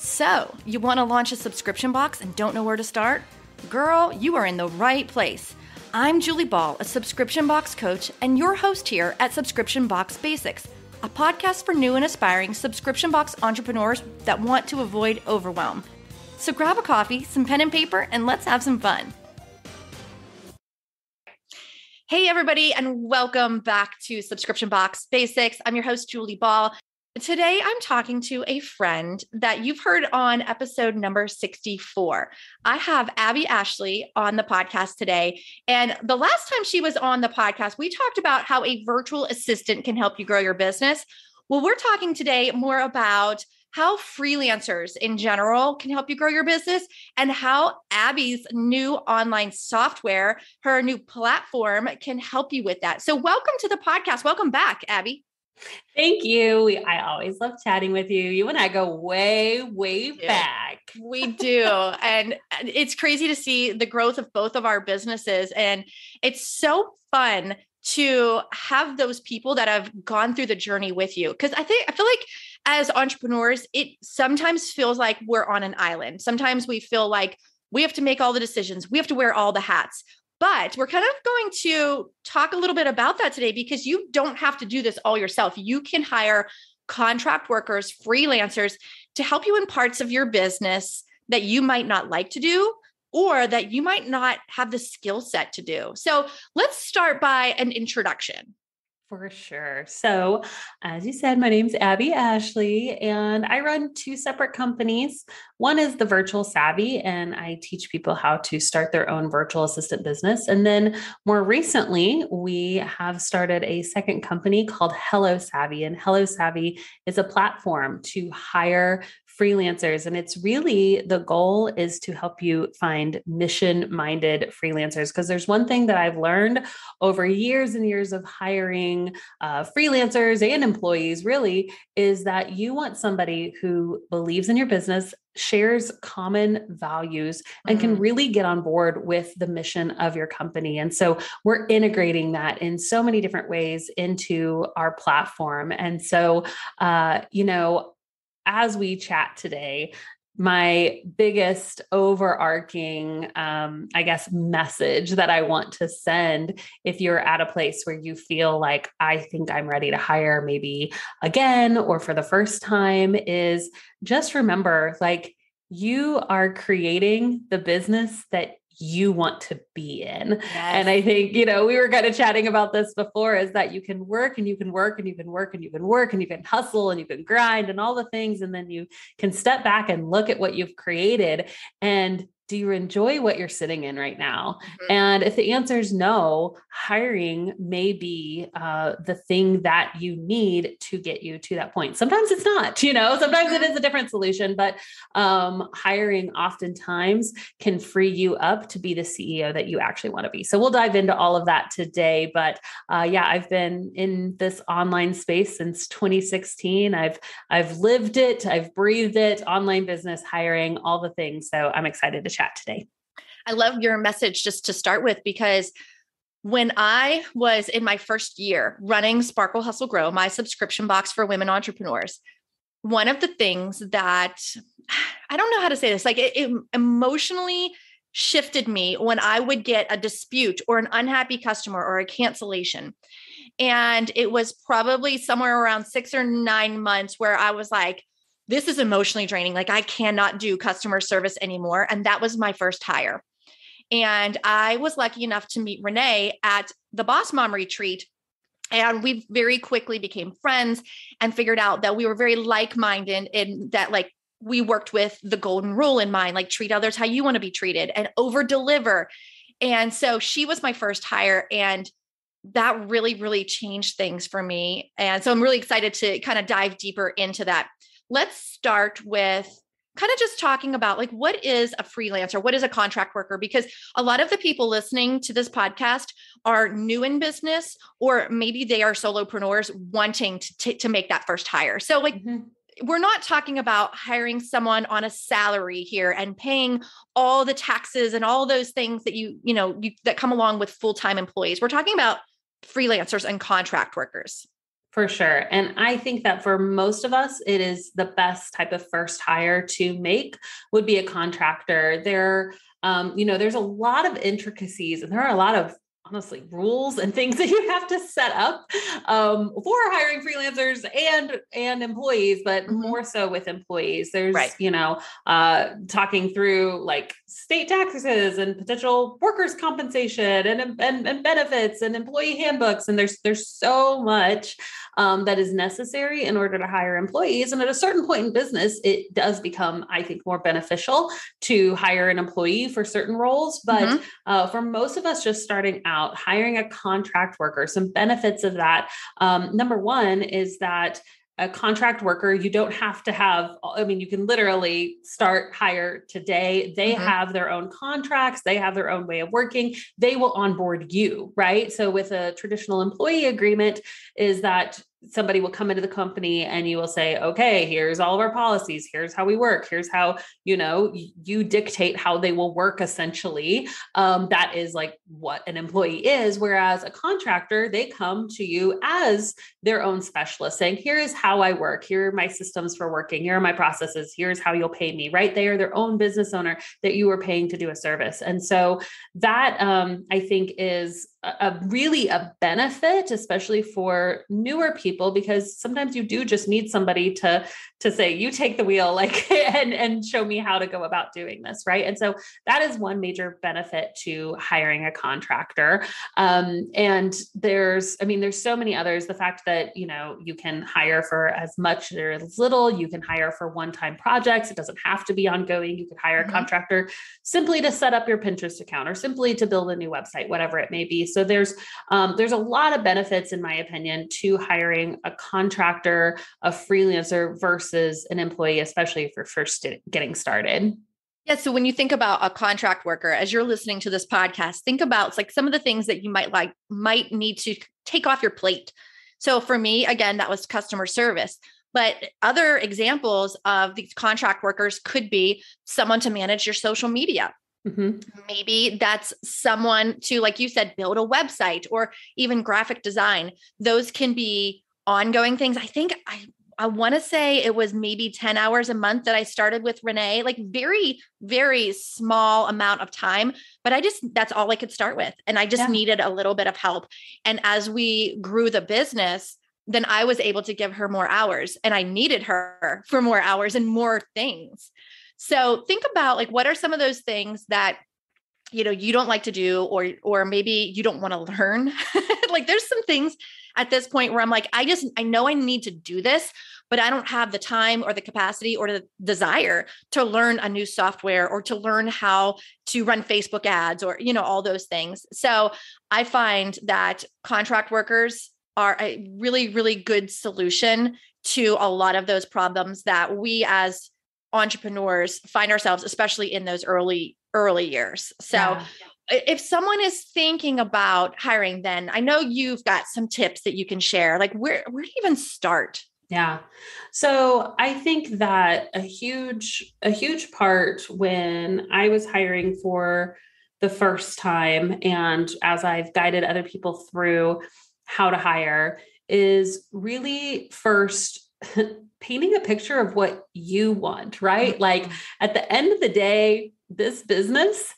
So, you want to launch a subscription box and don't know where to start? Girl, you are in the right place. I'm Julie Ball, a subscription box coach and your host here at Subscription Box Basics, a podcast for new and aspiring subscription box entrepreneurs that want to avoid overwhelm. So grab a coffee, some pen and paper, and let's have some fun. Hey, everybody, and welcome back to Subscription Box Basics. I'm your host, Julie Ball. Today, I'm talking to a friend that you've heard on episode number 64. I have Abbey Ashley on the podcast today. And the last time she was on the podcast, we talked about how a virtual assistant can help you grow your business. Well, we're talking today more about how freelancers in general can help you grow your business and how Abbey's new online software, her new platform, can help you with that. So welcome to the podcast. Welcome back, Abbey. Thank you. I always love chatting with you. You and I go way back. We do. And it's crazy to see the growth of both of our businesses. And it's so fun to have those people that have gone through the journey with you. Because I feel like as entrepreneurs, it sometimes feels like we're on an island. Sometimes we feel like we have to make all the decisions. We have to wear all the hats. But we're kind of going to talk a little bit about that today because you don't have to do this all yourself. You can hire contract workers, freelancers to help you in parts of your business that you might not like to do or that you might not have the skill set to do. So let's start by an introduction. For sure. So as you said, my name's Abbey Ashley, and I run two separate companies. One is the Virtual Savvy, and I teach people how to start their own virtual assistant business. And then more recently, we have started a second company called Hello Savvy. And Hello Savvy is a platform to hire freelancers. And it's really, the goal is to help you find mission-minded freelancers. Because there's one thing that I've learned over years and years of hiring freelancers and employees really is that you want somebody who believes in your business, shares common values, and can really get on board with the mission of your company. And so we're integrating that in so many different ways into our platform. And so, as we chat today, my biggest overarching, message that I want to send, if you're at a place where you feel like, I think I'm ready to hire maybe again, or for the first time, is just remember, like, you are creating the business that you want to be in. Yes. And I think, we were kind of chatting about this before, is that you can work and you can work and you can work and you can work and you can hustle and you can grind and all the things. And then you can step back and look at what you've created. And do you enjoy what you're sitting in right now? Mm-hmm. And if the answer is no, hiring may be the thing that you need to get you to that point. Sometimes it's not, sometimes it is a different solution, but hiring oftentimes can free you up to be the CEO that you actually want to be. So we'll dive into all of that today. But I've been in this online space since 2016. I've lived it. I've breathed it, online business, hiring, all the things. So I'm excited to chat today. I love your message just to start with, because when I was in my first year running Sparkle Hustle Grow, my subscription box for women entrepreneurs, one of the things that, I don't know how to say this, like it emotionally shifted me when I would get a dispute or an unhappy customer or a cancellation. And it was probably somewhere around 6 or 9 months where I was like, this is emotionally draining. Like, I cannot do customer service anymore. And that was my first hire. And I was lucky enough to meet Renee at the Boss Mom retreat. And we very quickly became friends and figured out that we were very like-minded in that, like, we worked with the golden rule in mind, like treat others how you want to be treated and over deliver. And so she was my first hire. And that really, really changed things for me. And so I'm really excited to kind of dive deeper into that. Let's start with kind of just talking about, like, what is a freelancer? What is a contract worker? Because a lot of the people listening to this podcast are new in business, or maybe they are solopreneurs wanting to make that first hire. So we're not talking about hiring someone on a salary here and paying all the taxes and all those things that that come along with full-time employees. We're talking about freelancers and contract workers. For sure. And I think that for most of us, it is the best type of first hire to make would be a contractor. There's a lot of intricacies and there are a lot of honestly rules and things that you have to set up for hiring freelancers and employees, but more so with employees. There's, Right. Talking through like state taxes and potential workers' compensation and benefits and employee handbooks. And there's so much that is necessary in order to hire employees. And at a certain point in business, it does become, I think, more beneficial to hire an employee for certain roles. But for most of us just starting out, hiring a contract worker, some benefits of that. Number one is that a contract worker, you don't have to have, you can literally hire today. They have their own contracts. They have their own way of working. They will onboard you, right? So with a traditional employee agreement is that somebody will come into the company and you will say, okay, here's all of our policies. Here's how we work. Here's how, you dictate how they will work essentially. That is like what an employee is. Whereas a contractor, they come to you as their own specialist saying, here is how I work. Here are my systems for working. Here are my processes. Here's how you'll pay me, right? They are their own business owner that you are paying to do a service. And so that I think is really a benefit, especially for newer people, because sometimes you do just need somebody to say, you take the wheel, and show me how to go about doing this. Right. And so that is one major benefit to hiring a contractor. And there's so many others. The fact that, you can hire for as much or as little, you can hire for one-time projects. It doesn't have to be ongoing. You could hire a contractor simply to set up your Pinterest account or simply to build a new website, whatever it may be. So there's a lot of benefits, in my opinion, to hiring a contractor, a freelancer versus an employee, especially if you're first getting started. Yeah. So when you think about a contract worker, as you're listening to this podcast, think about like some of the things that you might need to take off your plate. So for me, again, that was customer service. But other examples of these contract workers could be someone to manage your social media. Maybe that's someone to, like you said, build a website or even graphic design. Those can be ongoing things. I think I want to say it was maybe 10 hours a month that I started with Renee, like very, very small amount of time, but that's all I could start with. And I just needed a little bit of help. And as we grew the business, then I was able to give her more hours and I needed her for more hours and more things. So think about like, what are some of those things that, you don't like to do, or maybe you don't want to learn. Like there's some things at this point where I'm like, I know I need to do this, but I don't have the time or the capacity or the desire to learn a new software or to learn how to run Facebook ads or, all those things. So I find that contract workers are a really, really good solution to a lot of those problems that we as entrepreneurs find ourselves, especially in those early years. So if someone is thinking about hiring, then I know you've got some tips that you can share. Like where do you even start? Yeah. So I think that a huge part when I was hiring for the first time, and as I've guided other people through how to hire, is really first painting a picture of what you want, right? Like at the end of the day, this business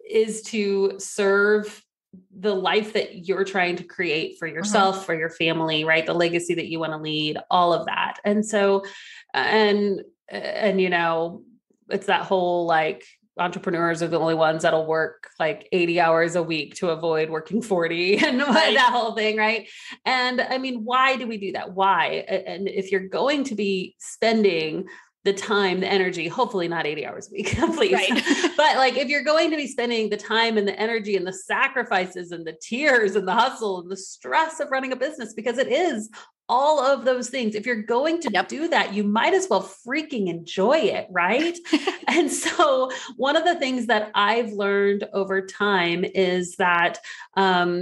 is to serve the life that you're trying to create for yourself, for your family, right? The legacy that you want to lead, all of that. And so, and it's that whole like entrepreneurs are the only ones that'll work like 80 hours a week to avoid working 40 and that whole thing. Right. And why do we do that? Why? And if you're going to be spending the time, the energy, hopefully not 80 hours a week, please. Right. But like, if you're going to be spending the time and the energy and the sacrifices and the tears and the hustle and the stress of running a business, because it is all of those things. If you're going to do that, you might as well freaking enjoy it. Right. And so one of the things that I've learned over time is that, how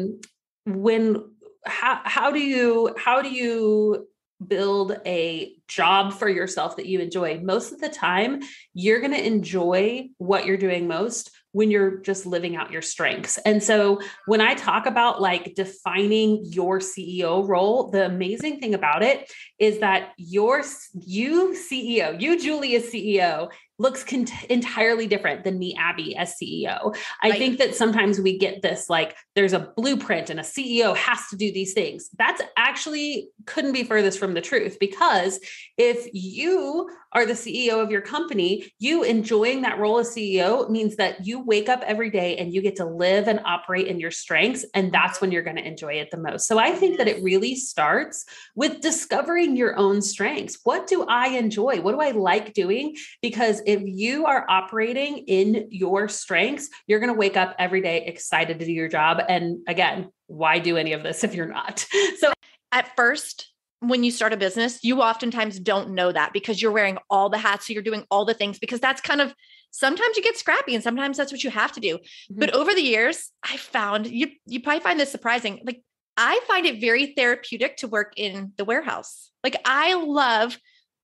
do you build a job for yourself that you enjoy? Most of the time, you're going to enjoy what you're doing most when you're just living out your strengths. And so when I talk about like defining your CEO role, the amazing thing about it is that you CEO, you Julie as CEO looks entirely different than me, Abbey, as CEO. I think that sometimes we get this, like there's a blueprint and a CEO has to do these things. That's actually couldn't be furthest from the truth, because if you are the CEO of your company, you enjoying that role as CEO means that you wake up every day and you get to live and operate in your strengths. And that's when you're going to enjoy it the most. So I think that it really starts with discovering your own strengths. What do I enjoy? What do I like doing? Because if you are operating in your strengths, you're going to wake up every day excited to do your job. And again, why do any of this if you're not? So at first, when you start a business, you oftentimes don't know that because you're wearing all the hats. So you're doing all the things because that's kind of, sometimes you get scrappy and sometimes that's what you have to do. Mm-hmm. But over the years, I found you probably find this surprising. Like I find it very therapeutic to work in the warehouse. Like I love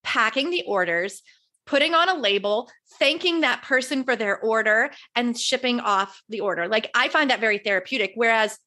packing the orders, putting on a label, thanking that person for their order and shipping off the order. Like I find that very therapeutic. Whereas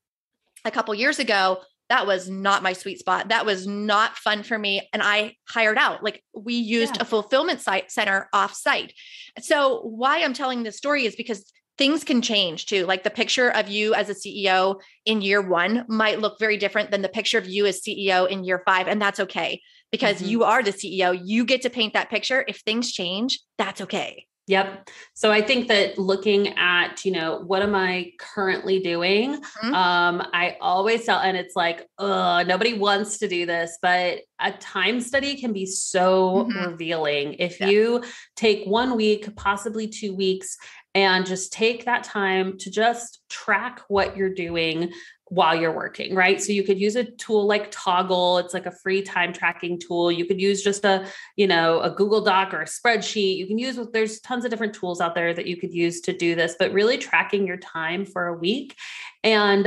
a couple years ago, that was not my sweet spot. That was not fun for me. And I hired out. Like we used a fulfillment center off site. So why I'm telling this story is because things can change too. Like the picture of you as a CEO in year 1 might look very different than the picture of you as CEO in year 5. And that's okay because you are the CEO. You get to paint that picture. If things change, that's okay. Yep. So I think that looking at, what am I currently doing? I always tell, and it's like, nobody wants to do this, but a time study can be so revealing. If you take 1 week, possibly 2 weeks, and just take that time to just track what you're doing while you're working, right? So you could use a tool like Toggle. It's like a free time tracking tool. You could use just a Google Doc or a spreadsheet. You can use, there's tons of different tools out there that you could use to do this, but really tracking your time for a week and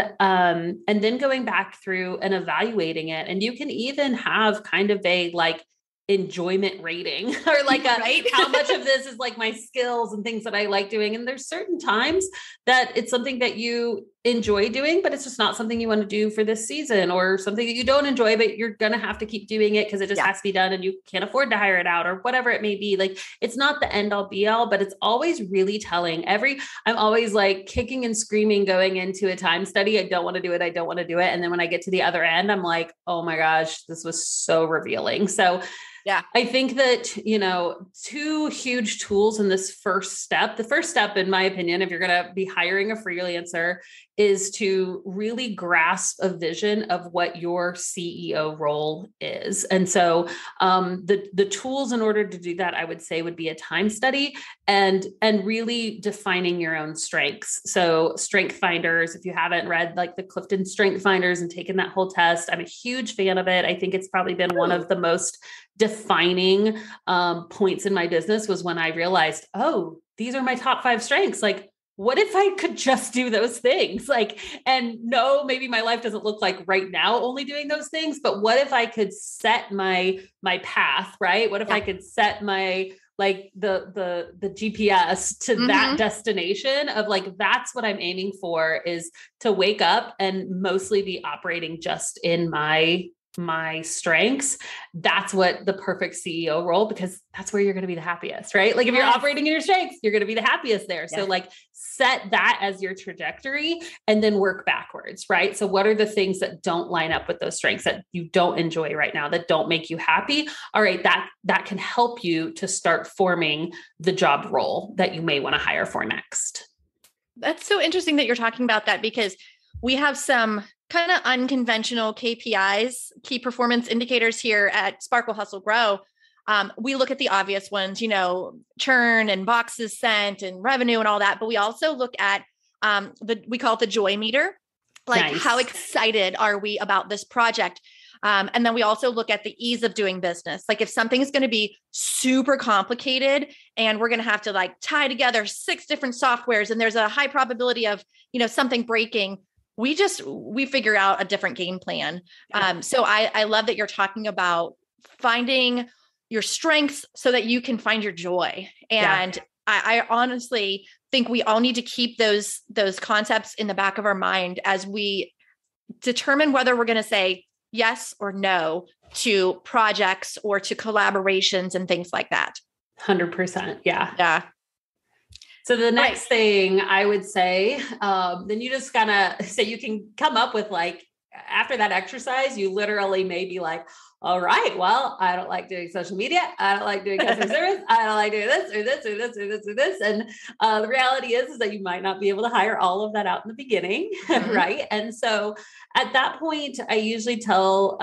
then going back through and evaluating it. And you can even have kind of a like enjoyment rating or like how much of this is like my skills and things that I like doing. And there's certain times that it's something that you enjoy doing, but it's just not something you want to do for this season, or something that you don't enjoy, but you're going to have to keep doing it because it just has to be done and you can't afford to hire it out or whatever it may be. Like it's not the end all be all, but it's always really telling. I'm always like kicking and screaming going into a time study. I don't want to do it. I don't want to do it. And then when I get to the other end, I'm like, oh my gosh, this was so revealing. So yeah, I think that, 2 huge tools in this first step. The first step, in my opinion, if you're going to be hiring a freelancer, is to really grasp a vision of what your CEO role is. And so the tools in order to do that, I would say, would be a time study and really defining your own strengths. So strength finders, if you haven't read like the Clifton Strength Finders and taken that whole test, I'm a huge fan of it. I think it's probably been one of the most defining points in my business was when I realized, oh, these are my top 5 strengths. Like, what if I could just do those things? Like, and no, maybe my life doesn't look like right now only doing those things, but what if I could set my path, right? What if I could set my, like the GPS to that destination of like, that's what I'm aiming for, is to wake up and mostly be operating just in my strengths. That's what the perfect CEO role, because that's where you're going to be the happiest, right? Like if you're operating in your strengths, you're going to be the happiest there. So like set that as your trajectory and then work backwards, right? So what are the things that don't line up with those strengths that you don't enjoy right now, that don't make you happy? All right. That can help you to start forming the job role that you may want to hire for next. That's so interesting that you're talking about that, because we have some kind of unconventional KPIs, key performance indicators here at Sparkle Hustle Grow. We look at the obvious ones, churn and boxes sent and revenue and all that. But we also look at we call it the joy meter. Like how excited are we about this project? And then we also look at the ease of doing business. Like if something is going to be super complicated and we're going to have to like tie together 6 different softwares and there's a high probability of, something breaking, we figure out a different game plan. So I love that you're talking about finding your strengths so that you can find your joy. And I honestly think we all need to keep those concepts in the back of our mind as we determine whether we're going to say yes or no to projects or to collaborations and things like that. 100%. Yeah. Yeah. So the next thing I would say, then you just so you can come up with like, after that exercise, you literally may be like, all right, well, I don't like doing social media. I don't like doing customer service. I don't like doing this or this or this or this or this. And the reality is that you might not be able to hire all of that out in the beginning. Mm-hmm. Right. And so at that point, I usually tell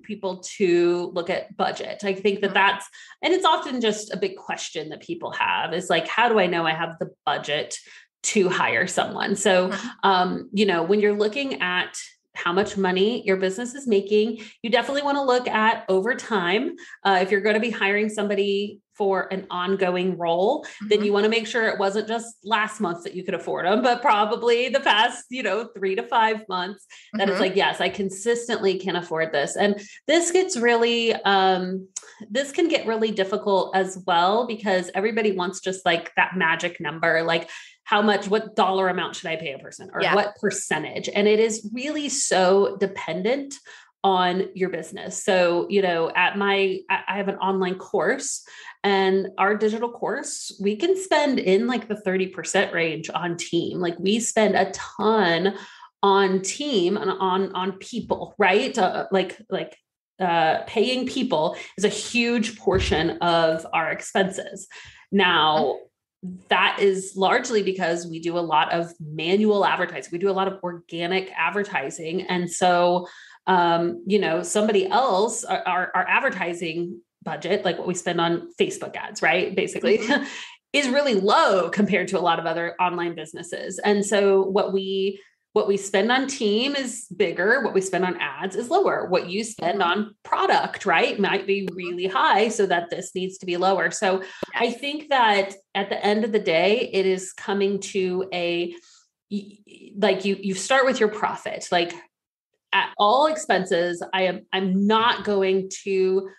people to look at budget. I think that and it's often just a big question that people have is like, how do I know I have the budget to hire someone? So, when you're looking at how much money your business is making, you definitely want to look at over time. If you're going to be hiring somebody for an ongoing role, then you want to make sure it wasn't just last month that you could afford them, but probably the past, 3 to 5 months that it's like, yes, I consistently can afford this. And this gets really, this can get really difficult as well, because everybody wants just like that magic number, like what dollar amount should I pay a person or what percentage? And it is really so dependent on your business. So, I have an online course, and our digital course, we can spend in like the 30% range on team. Like we spend a ton on team and on people, right? Paying people is a huge portion of our expenses. Now, that is largely because we do a lot of manual advertising. We do a lot of organic advertising. And so, somebody else, our advertising budget, like what we spend on Facebook ads, right? Basically is really low compared to a lot of other online businesses. And so what we spend on team is bigger. What we spend on ads is lower. What you spend on product, right, might be really high, so that this needs to be lower. So I think that at the end of the day, it is coming to you start with your profit. Like at all expenses, I'm not willing to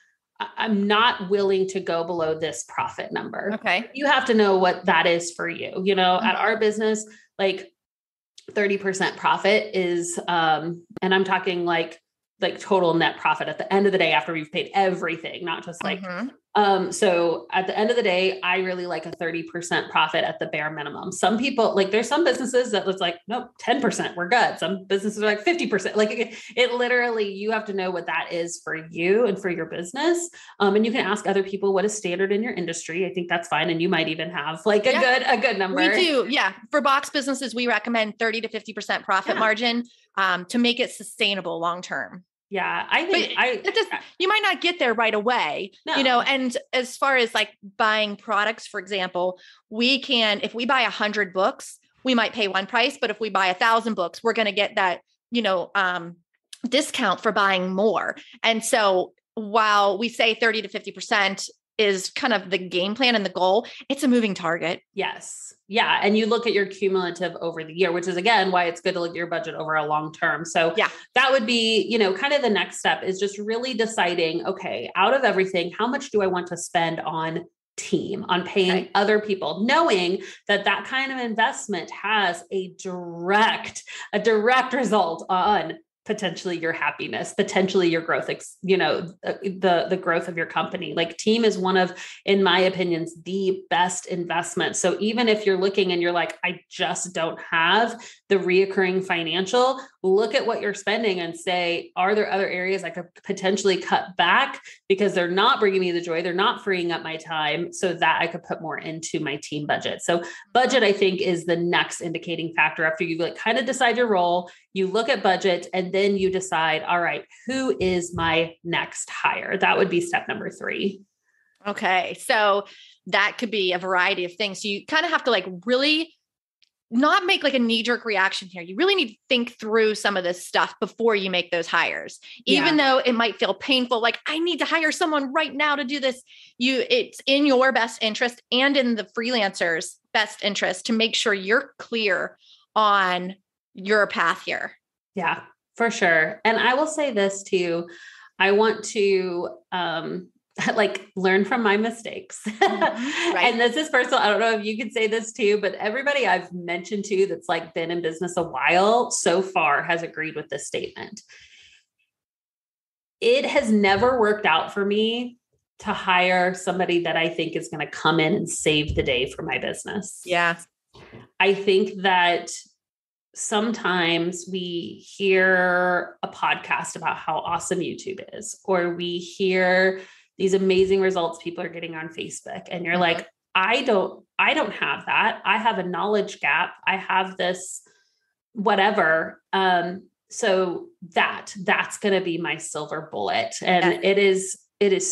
go below this profit number. Okay. You have to know what that is for you. At our business, like 30% profit is, and I'm talking like total net profit at the end of the day after we've paid everything, not just like, so at the end of the day, I really like a 30% profit at the bare minimum. Some people, like there's some businesses that was like, nope, 10%, we're good. Some businesses are like 50%. Like it literally, you have to know what that is for you and for your business. And you can ask other people what is standard in your industry. I think that's fine. And you might even have like a good number. We do. Yeah. For box businesses, we recommend 30 to 50% profit margin to make it sustainable long-term. Yeah, I think you might not get there right away, and as far as like buying products, for example, if we buy 100 books, we might pay one price, but if we buy 1,000 books, we're going to get that, discount for buying more. And so while we say 30 to 50% is kind of the game plan and the goal, it's a moving target. Yes. Yeah. And you look at your cumulative over the year, which is again, why it's good to look at your budget over a long term. So that would be, kind of the next step is just really deciding, okay, out of everything, how much do I want to spend on team, on paying other people, knowing that kind of investment has a direct result on potentially your happiness, potentially your growth, the growth of your company. Like team is one of, in my opinion, the best investment. So even if you're looking and you're like, I just don't have the reoccurring financial, look at what you're spending and say, are there other areas I could potentially cut back because they're not bringing me the joy, they're not freeing up my time so that I could put more into my team budget. So budget, I think, is the next indicating factor after you kind of decide your role, you look at budget, and then you decide, all right, who is my next hire? That would be step number 3. Okay. So that could be a variety of things. So you kind of have to really not make a knee-jerk reaction here. You really need to think through some of this stuff before you make those hires, even though it might feel painful. Like I need to hire someone right now to do this. It's in your best interest and in the freelancer's best interest to make sure you're clear on your path here. Yeah, for sure. And I will say this too. I want to like learn from my mistakes. Right. And this is personal. I don't know if you could say this too, but everybody I've mentioned to that's like been in business a while so far has agreed with this statement. It has never worked out for me to hire somebody that I think is going to come in and save the day for my business. Yeah. I think that sometimes we hear a podcast about how awesome YouTube is, or we hear these amazing results people are getting on Facebook. And you're like, I don't have that. I have a knowledge gap. I have this, whatever. So that's going to be my silver bullet. And it is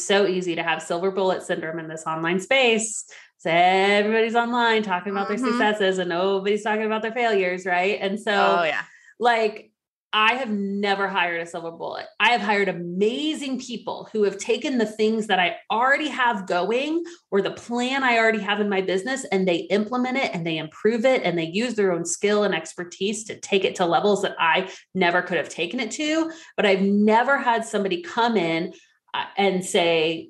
so easy to have silver bullet syndrome in this online space. So everybody's online talking about their successes and nobody's talking about their failures. Right. And so like, I have never hired a silver bullet. I have hired amazing people who have taken the things that I already have going, or the plan I already have in my business, and they implement it and they improve it and they use their own skill and expertise to take it to levels that I never could have taken it to. But I've never had somebody come in and say,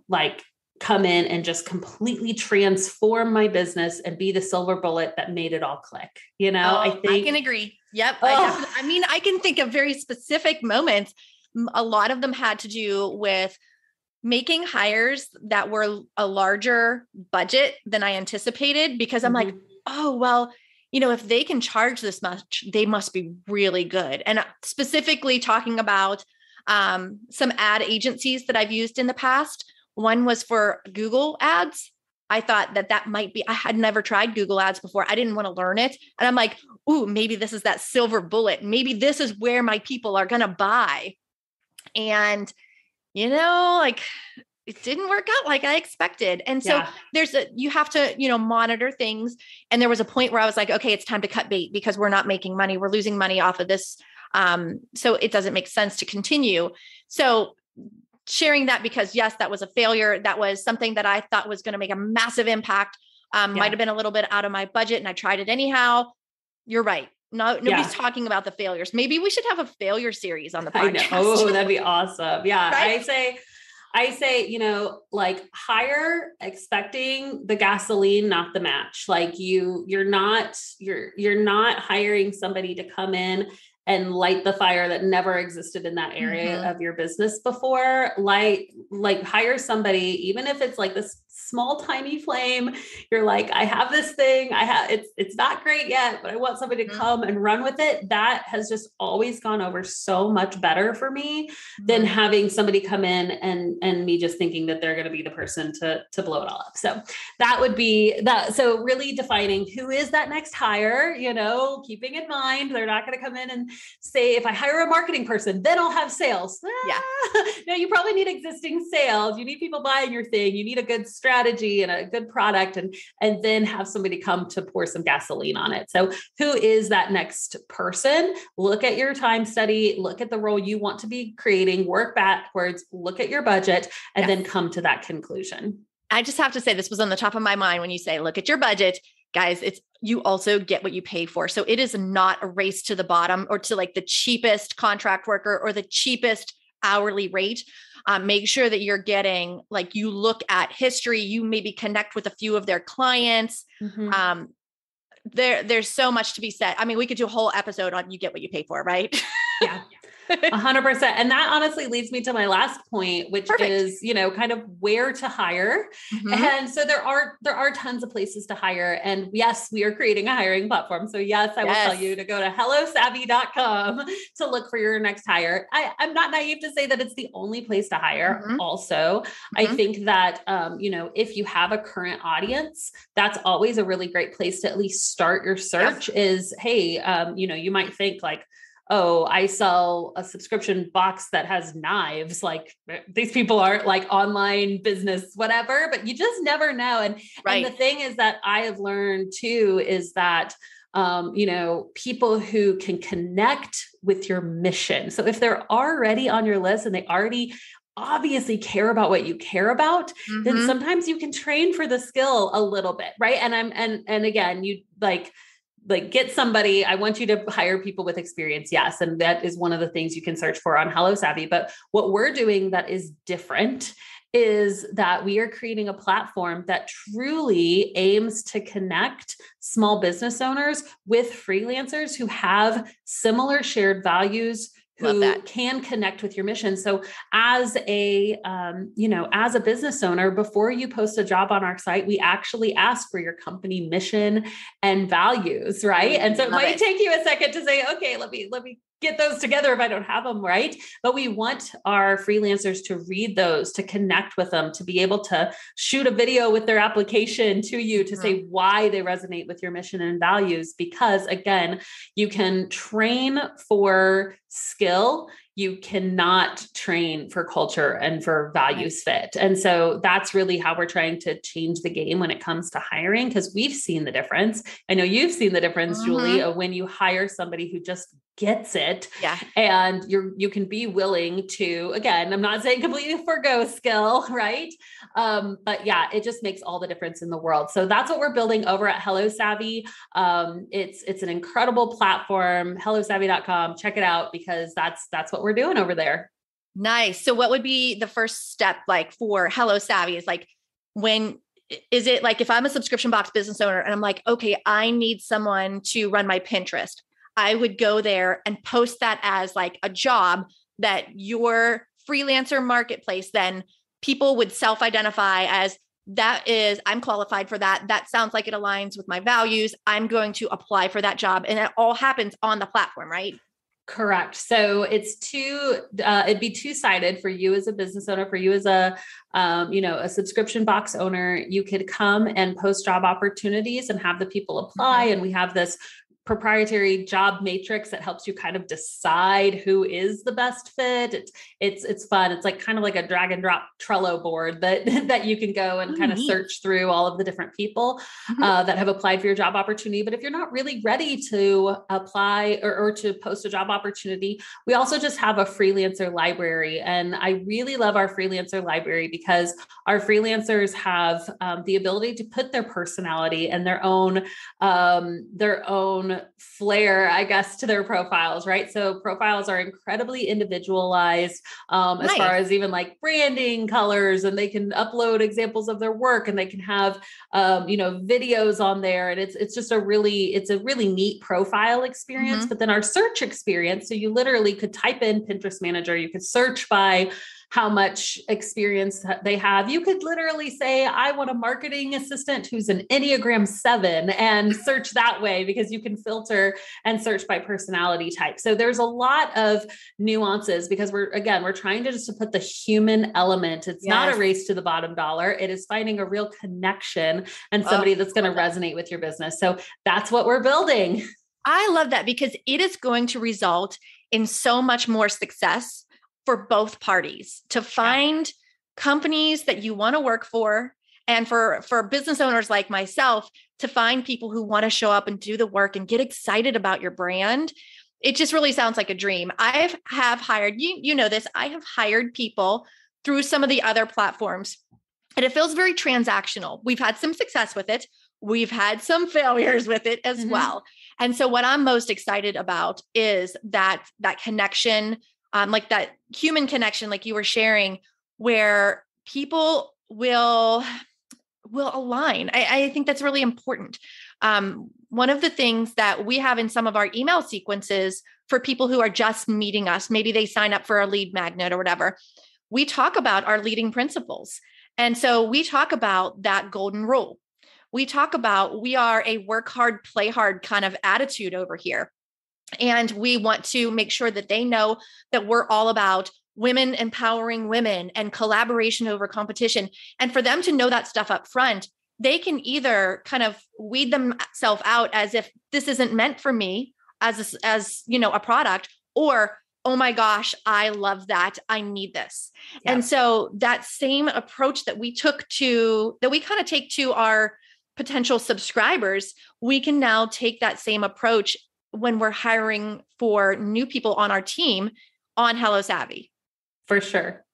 like, come in and just completely transform my business and be the silver bullet that made it all click. I can agree. Yep. I can think of very specific moments. A lot of them had to do with making hires that were a larger budget than I anticipated, because I'm like, oh, well, if they can charge this much, they must be really good. And specifically talking about some ad agencies that I've used in the past. One was for Google ads. I thought that might be, I had never tried Google ads before. I didn't want to learn it. And I'm like, ooh, maybe this is that silver bullet. Maybe this is where my people are going to buy. And, like it didn't work out like I expected. And so you have to, monitor things. And there was a point where I was like, okay, it's time to cut bait because we're not making money. We're losing money off of this. So it doesn't make sense to continue. So sharing that, because yes, that was a failure. That was something that I thought was going to make a massive impact. Might've been a little bit out of my budget and I tried it anyhow. You're right. Nobody's talking about the failures. Maybe we should have a failure series on the podcast. Oh, that'd be awesome. Yeah. Right? I say, like hire expecting the gasoline, not the match. Like you're not hiring somebody to come in and light the fire that never existed in that area of your business before. Like hire somebody, even if it's like this small, tiny flame, you're like, I have this thing, it's not great yet, but I want somebody to come and run with it. That has just always gone over so much better for me than having somebody come in and me just thinking that they're going to be the person to blow it all up. So that would be that. So really defining who is that next hire, keeping in mind, they're not going to come in and say, if I hire a marketing person, then I'll have sales. No, you probably need existing sales. You need people buying your thing. You need a good strategy and a good product, and then have somebody come to pour some gasoline on it. So who is that next person? Look at your time study, look at the role you want to be creating, work backwards, look at your budget, and then come to that conclusion. I just have to say, this was on the top of my mind when you say, look at your budget. Guys, you also get what you pay for. So it is not a race to the bottom or to like the cheapest contract worker or the cheapest hourly rate. Make sure that you're getting, like, you look at history, you maybe connect with a few of their clients. There's so much to be said. I mean, we could do a whole episode on you get what you pay for, right? Yeah. 100%. And that honestly leads me to my last point, which is, kind of where to hire. And so there are tons of places to hire. And yes, we are creating a hiring platform. So yes, I will tell you to go to hellosavvy.com to look for your next hire. I'm not naive to say that it's the only place to hire. Also, I think that, if you have a current audience, that's always a really great place to at least start your search is, hey, you might think like, oh, I sell a subscription box that has knives. Like these people aren't like online business, whatever, but you just never know. And the thing is that I have learned too, is that, people who can connect with your mission. So if they're already on your list and they already obviously care about what you care about, then sometimes you can train for the skill a little bit. Right. And again, you like get somebody, I want you to hire people with experience. Yes. And that is one of the things you can search for on Hello Savvy. But what we're doing that is different is that we are creating a platform that truly aims to connect small business owners with freelancers who have similar shared values, who can connect with your mission. So as a, as a business owner, before you post a job on our site, we actually ask for your company mission and values, right? And so it might take you a second to say, okay, let me get those together if I don't have them, right? But we want our freelancers to read those, to connect with them, to be able to shoot a video with their application to you to say why they resonate with your mission and values. Because again, you can train for skill. You cannot train for culture and for values fit. And so that's really how we're trying to change the game when it comes to hiring, because we've seen the difference. I know you've seen the difference, Julie, of when you hire somebody who just gets it. Yeah. And you can be willing to, again, I'm not saying completely forgo skill, right? But yeah, it just makes all the difference in the world. So that's what we're building over at Hello Savvy. It's an incredible platform, hellosavvy.com. Check it out, because that's what we're doing over there. Nice. So what would be the first step like for Hello Savvy? Is like, is it like, if I'm a subscription box business owner and I'm like, okay, I need someone to run my Pinterest, I would go there and post that as like a job that your freelancer marketplace, then people would self-identify as I'm qualified for that. That sounds like it aligns with my values. I'm going to apply for that job. And it all happens on the platform, right? Correct. So it'd be two-sided for you as a business owner, for you as a subscription box owner. You could come and post job opportunities and have the people apply. And we have this proprietary job matrix that helps you kind of decide who is the best fit. It's fun. It's like kind of like a drag and drop Trello board that you can go and kind of search through all of the different people that have applied for your job opportunity. But if you're not really ready to apply or to post a job opportunity, we also just have a freelancer library. And I really love our freelancer library because our freelancers have the ability to put their personality and their own flair, I guess, to their profiles, right? So profiles are incredibly individualized as far as even like branding, colors, and they can upload examples of their work, and they can have videos on there, and it's just a really neat profile experience. But then our search experience, so you literally could type in Pinterest manager, you could search by how much experience they have. You could literally say, I want a marketing assistant who's an Enneagram 7, and search that way, because you can filter and search by personality type. So there's a lot of nuances, because we're trying to put the human element. It's not a race to the bottom dollar. It is finding a real connection and somebody that's going to resonate with your business. So that's what we're building. I love that, because it is going to result in so much more success for both parties, to find companies that you want to work for, and for business owners like myself to find people who want to show up and do the work and get excited about your brand. It just really sounds like a dream. I have hired, you know this, I have hired people through some of the other platforms, and it feels very transactional. We've had some success with it. We've had some failures with it as well. And so what I'm most excited about is that connection, like that human connection, like you were sharing, where people will align. I think that's really important. One of the things that we have in some of our email sequences for people who are just meeting us, maybe they sign up for a lead magnet or whatever, we talk about our leading principles. And so we talk about that golden rule. We talk about, we are a work hard, play hard kind of attitude over here. And we want to make sure that they know that we're all about women empowering women and collaboration over competition. And for them to know that stuff up front, they can either kind of weed themselves out as if this isn't meant for me as a product, or, oh my gosh, I love that, I need this. Yeah. And so that same approach that we kind of take to our potential subscribers, we can now take that same approach when we're hiring for new people on our team on Hello Savvy. For sure.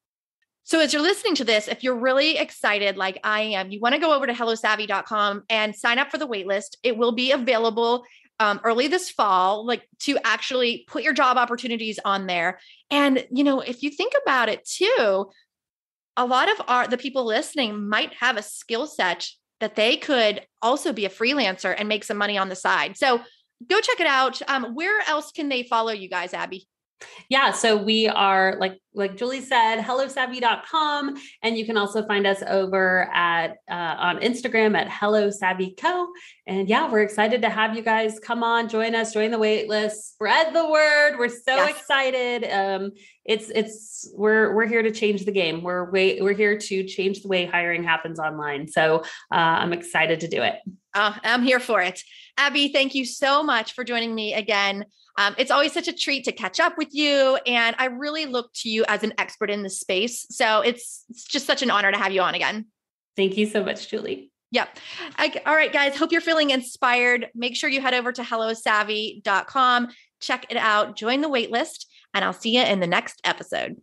So as you're listening to this, if you're really excited, like I am, you want to go over to hellosavvy.com and sign up for the waitlist. It will be available early this fall, like to actually put your job opportunities on there. And, if you think about it too, a lot of the people listening might have a skill set that they could also be a freelancer and make some money on the side. So go check it out. Where else can they follow you guys, Abby? Yeah. So we are like Julie said, hellosavvy.com. And you can also find us over at, on Instagram at Hello Savvy Co. And yeah, we're excited to have you guys come on, join us, join the wait list, spread the word. We're so excited. We're here to change the game. We're here to change the way hiring happens online. So I'm excited to do it. Oh, I'm here for it. Abby, thank you so much for joining me again. It's always such a treat to catch up with you. And I really look to you as an expert in this space. So it's just such an honor to have you on again. Thank you so much, Julie. Yep. All right, guys. Hope you're feeling inspired. Make sure you head over to hellosavvy.com, check it out, join the wait list, and I'll see you in the next episode.